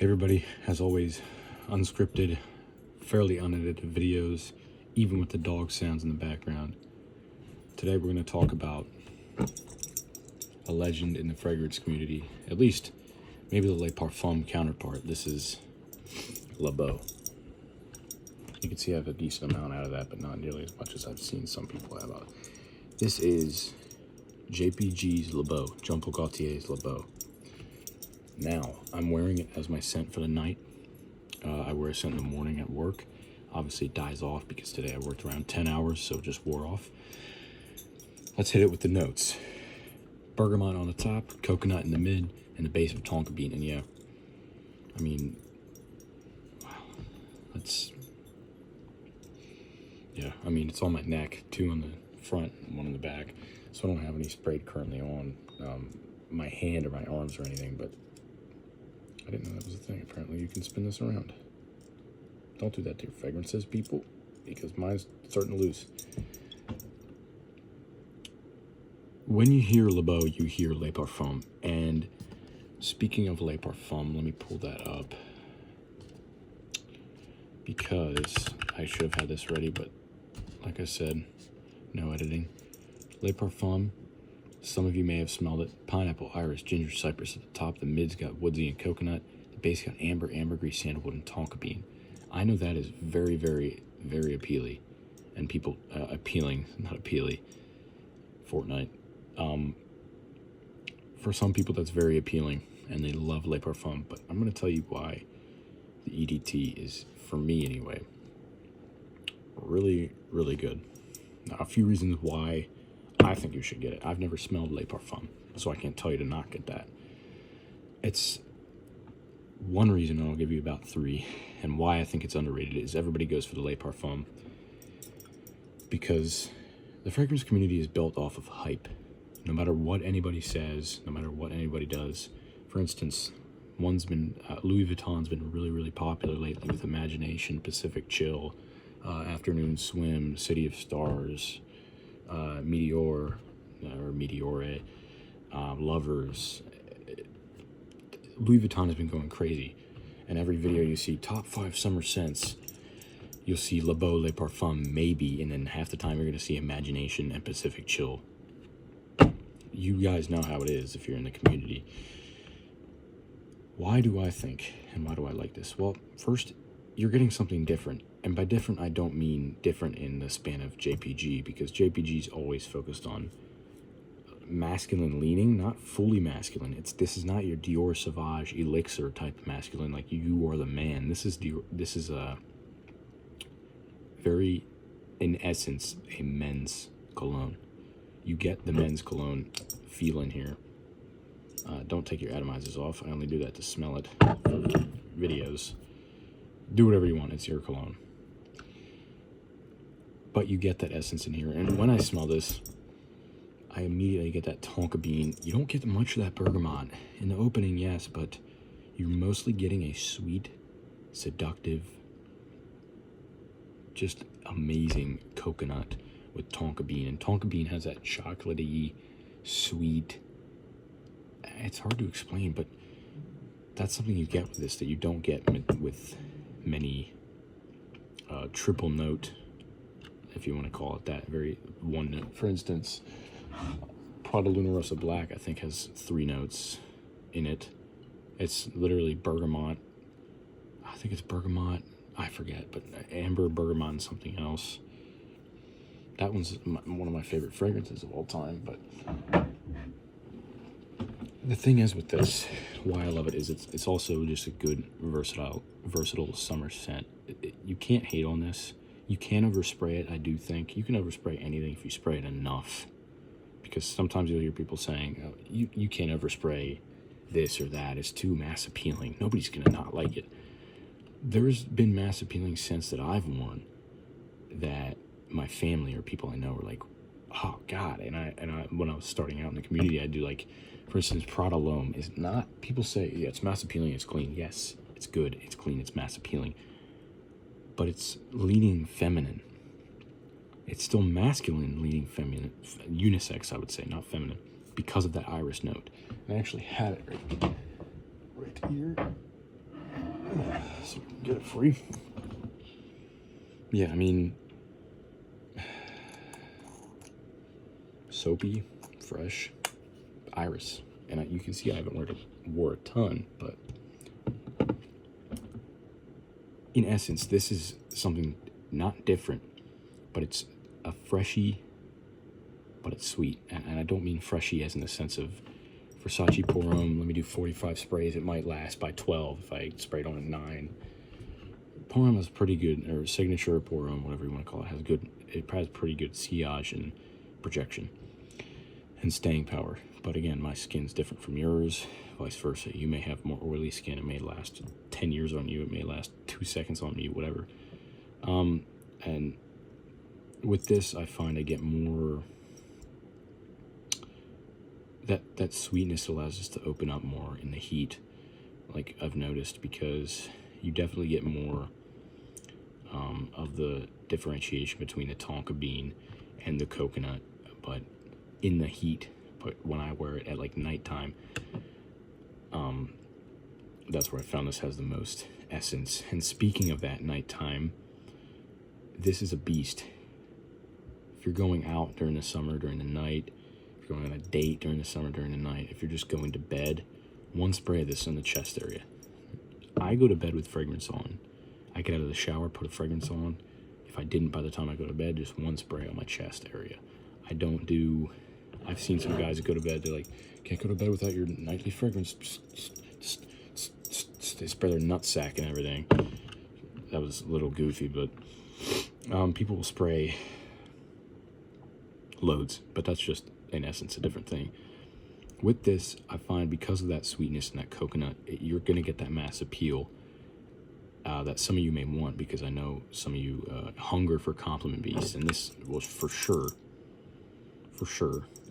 Hey everybody, as always, unscripted, fairly unedited videos, even with the dog sounds in the background. Today we're going to talk about a legend in the fragrance community, at least maybe the Le Parfum counterpart. This is beau. You can see I have a decent amount out of that, but not nearly as much as I've seen some people have out. This is JPG's beau, Jean Paul Gaultier's beau. Now, I'm wearing it as my scent for the night. I wear a scent in the morning at work. Obviously it dies off because today I worked around 10 hours, so it just wore off. Let's hit it with the notes. Bergamot on the top, coconut in the mid, and the base of tonka bean. And yeah, I mean, it's on my neck, 2 on the front and 1 on the back. So I don't have any sprayed currently on my hand or my arms or anything, but I didn't know that was a thing. Apparently you can spin this around. Don't do that to your fragrances, people, because mine's starting to lose. When you hear beau, you hear Le Parfum. And speaking of Le Parfum, let me pull that up, because I should have had this ready, but like I said, no editing. Le Parfum, some of you may have smelled it. Pineapple, iris, ginger, cypress at the top. The mid's got woodsy and coconut. The base got amber, ambergris, sandalwood, and tonka bean. I know that is very, very, very appealing. And people, appealing, not appealing. Fortnite. For some people, that's very appealing, and they love Le Parfum. But I'm going to tell you why the EDT is, for me anyway, really, really good. Now, a few reasons why I think you should get it. I've never smelled Le Parfum, so I can't tell you to not get that. It's one reason, and I'll give you about 3, and why I think it's underrated is everybody goes for the Le Parfum because the fragrance community is built off of hype. No matter what anybody says, no matter what anybody does. For instance, Louis Vuitton's been really, really popular lately with Imagination, Pacific Chill, Afternoon Swim, City of Stars, Meteor, or Meteore, Lovers. Louis Vuitton has been going crazy, and every video you see top 5 summer scents, you'll see beau, Le Parfum, maybe, and then half the time you're going to see Imagination and Pacific Chill. You guys know how it is if you're in the community. Why do I think, and why do I like this? Well, first, you're getting something different. And by different, I don't mean different in the span of JPG, because JPG's always focused on masculine leaning, not fully masculine. This is not your Dior Sauvage Elixir type of masculine, like you are the man. This is a very, in essence, a men's cologne. You get the men's cologne feel in here. Don't take your atomizers off. I only do that to smell it for videos. Do whatever you want. It's your cologne. But you get that essence in here. And when I smell this, I immediately get that tonka bean. You don't get much of that bergamot. In the opening, yes, but you're mostly getting a sweet, seductive, just amazing coconut with tonka bean. And tonka bean has that chocolatey, sweet, it's hard to explain, but that's something you get with this that you don't get with many triple note, if you want to call it that, very one note. For instance, Prada Luna Rossa Black, I think, has 3 notes in it. It's literally bergamot. I think it's bergamot. I forget, but amber, bergamot, and something else. That one's one of my favorite fragrances of all time. But the thing is with this, why I love it is it's also just a good, versatile summer scent. You can't hate on this. You can overspray it, I do think. You can overspray anything if you spray it enough. Because sometimes you'll hear people saying, oh, you can't overspray this or that. It's too mass appealing. Nobody's going to not like it. There's been mass appealing scents that I've worn that my family or people I know were like, oh God. And I when I was starting out in the community, I do, like, for instance, Prada L'Homme is not, people say, yeah, it's mass appealing, it's clean. Yes, it's good, it's clean, it's mass appealing. But it's leaning feminine. It's still masculine leaning feminine, unisex, I would say, not feminine, because of that iris note. And I actually had it right here. so we can get it free. Yeah, I mean, soapy, fresh, iris. And you can see I haven't wore a ton, but in essence, this is something not different, but it's a freshy, but it's sweet. And I don't mean freshy as in the sense of Versace Pour Homme, let me do 45 sprays, it might last by 12 if I sprayed on a 9. Pour Homme has pretty good, or Signature Pour Homme, whatever you want to call it, it has pretty good sillage and projection and staying power. But again, my skin's different from yours, vice versa. You may have more oily skin, it may last 10 years on you, it may last 2 seconds on you, whatever. And with this, I find I get more, that sweetness allows us to open up more in the heat, like I've noticed, because you definitely get more of the differentiation between the tonka bean and the coconut, but in the heat. But when I wear it at like nighttime, that's where I found this has the most essence. And speaking of that nighttime, this is a beast. If you're going out during the summer, during the night, if you're going on a date during the summer, during the night, if you're just going to bed, one spray of this in the chest area. I go to bed with fragrance on. I get out of the shower, put a fragrance on. If I didn't by the time I go to bed, just one spray on my chest area. I don't do, I've seen some guys that go to bed, they're like, can't go to bed without your nightly fragrance. They spray their nutsack and everything. That was a little goofy, but people will spray loads, but that's just, in essence, a different thing. With this, I find because of that sweetness and that coconut, you're going to get that mass appeal that some of you may want, because I know some of you hunger for compliment beasts, and this will for sure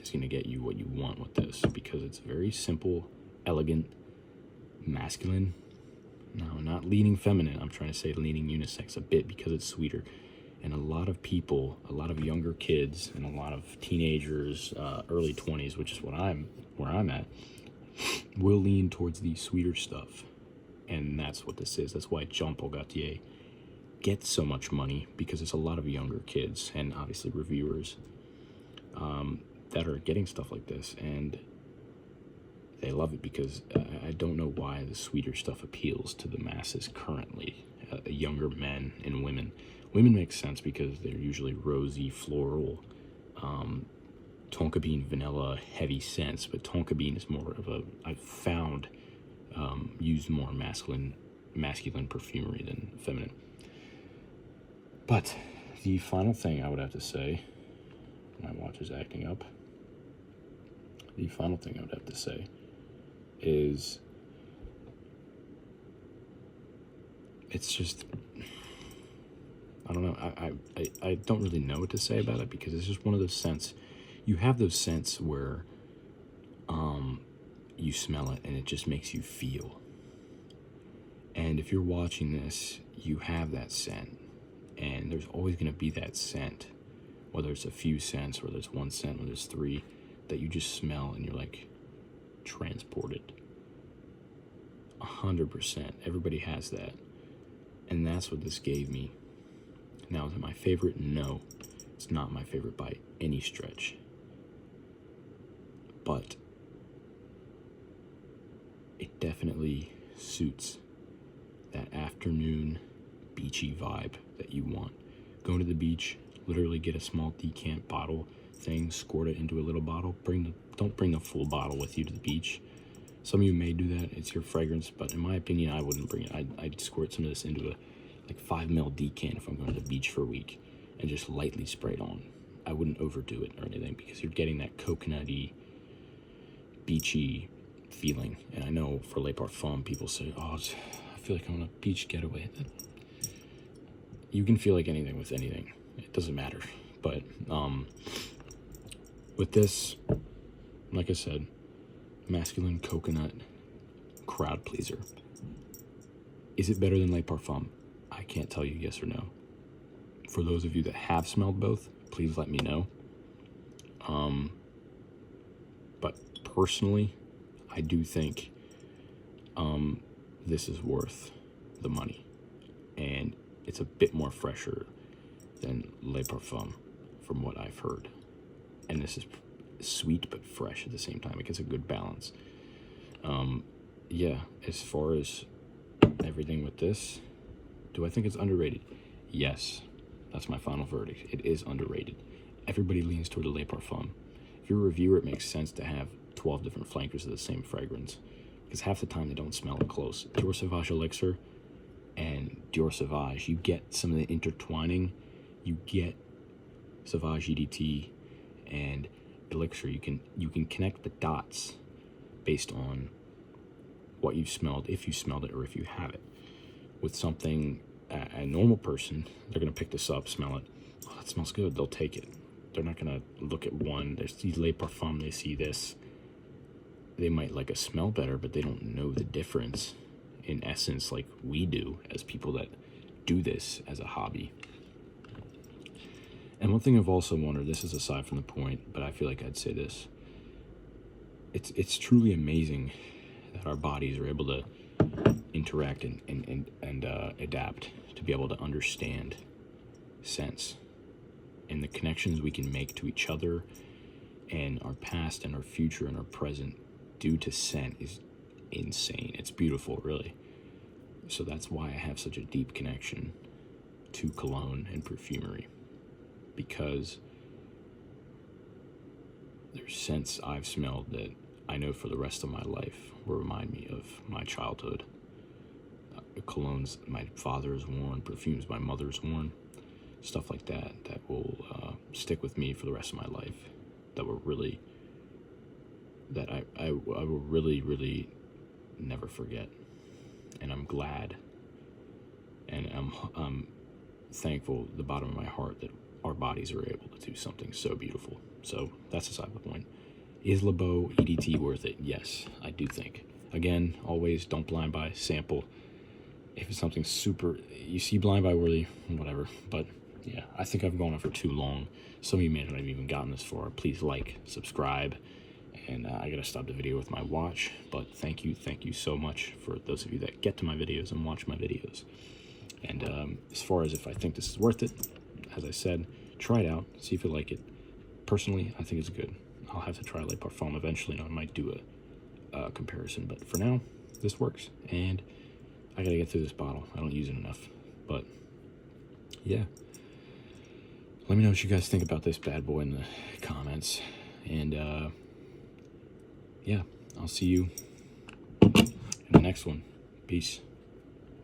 is going to get you what you want with this, because it's very simple, elegant, masculine. No, not leaning feminine. I'm trying to say leaning unisex a bit, because it's sweeter. And a lot of people, a lot of younger kids, and a lot of teenagers, early 20s, which is where I'm at, will lean towards the sweeter stuff. And that's what this is. That's why Jean Paul Gaultier gets so much money, because it's a lot of younger kids and obviously reviewers that are getting stuff like this, and they love it, because I don't know why the sweeter stuff appeals to the masses currently, younger men and women. Women make sense because they're usually rosy, floral, tonka bean, vanilla, heavy scents, but tonka bean is more of a, I've found, used more masculine perfumery than feminine. But the final thing I would have to say, my watch is acting up. The final thing I would have to say is, it's just, I don't know, I don't really know what to say about it, because it's just one of those scents. You have those scents where you smell it and it just makes you feel. And if you're watching this, you have that scent, and there's always going to be that scent, whether it's a few scents, whether it's one scent, whether it's 3, that you just smell and you're like transported. 100%. Everybody has that. And that's what this gave me. Now, is it my favorite? No. It's not my favorite by any stretch. But it definitely suits that afternoon beachy vibe that you want. Go to the beach, literally get a small decant bottle thing, squirt it into a little bottle. Don't bring the full bottle with you to the beach. Some of you may do that, it's your fragrance, but in my opinion, I wouldn't bring it. I'd squirt some of this into a like 5 ml decant if I'm going to the beach for a week, and just lightly spray it on. I wouldn't overdo it or anything, because you're getting that coconutty, beachy feeling. And I know for Les Parfums, people say, oh, I feel like I'm on a beach getaway. You can feel like anything with anything. It doesn't matter. But with this, like I said, masculine coconut crowd pleaser. Is it better than Les Parfums? I can't tell you yes or no. For those of you that have smelled both, please let me know. But personally, I do think this is worth the money. And it's a bit more fresher than Le Parfum, from what I've heard. And this is sweet but fresh at the same time. It gets a good balance. Yeah, as far as everything with this, do I think it's underrated? Yes, that's my final verdict. It is underrated. Everybody leans toward the Le Parfum. If you're a reviewer, it makes sense to have 12 different flankers of the same fragrance, because half the time they don't smell it close. Dior Sauvage Elixir and Dior Sauvage, you get some of the intertwining. You get Sauvage EDT and Elixir. You can connect the dots based on what you've smelled, if you smelled it or if you have it. With something, a normal person, they're gonna pick this up, smell it. Oh, that smells good. They'll take it. They're not gonna look at one. They see Le Parfum, they see this. They might like a smell better, but they don't know the difference in essence like we do as people that do this as a hobby. And one thing I've also wondered, this is aside from the point, but I feel like I'd say this. It's truly amazing that our bodies are able to interact and adapt to be able to understand scents and the connections we can make to each other and our past and our future and our present due to scent is insane. It's beautiful, really. So that's why I have such a deep connection to cologne and perfumery, because there's scents I've smelled that I know for the rest of my life will remind me of my childhood. Colognes my father has worn, perfumes my mother's worn, stuff like that will stick with me for the rest of my life. That will really, that I will really never forget. And I'm glad, and I'm thankful, the bottom of my heart, that our bodies are able to do something so beautiful. So that's aside the point. Is Le Beau EDT worth it? Yes, I do think. Again, always don't blind buy, sample. If it's something super, you see blind buy worthy, whatever. But yeah, I think I've gone on for too long. Some of you may not have even gotten this far. Please like, subscribe, and I gotta stop the video with my watch. But thank you so much for those of you that get to my videos and watch my videos. And as far as if I think this is worth it, as I said, try it out, see if you like it. Personally, I think it's good. I'll have to try Le Parfum eventually, and I might do a comparison. But for now, this works, and I gotta get through this bottle. I don't use it enough. But yeah, let me know what you guys think about this bad boy in the comments. And yeah, I'll see you in the next one. Peace.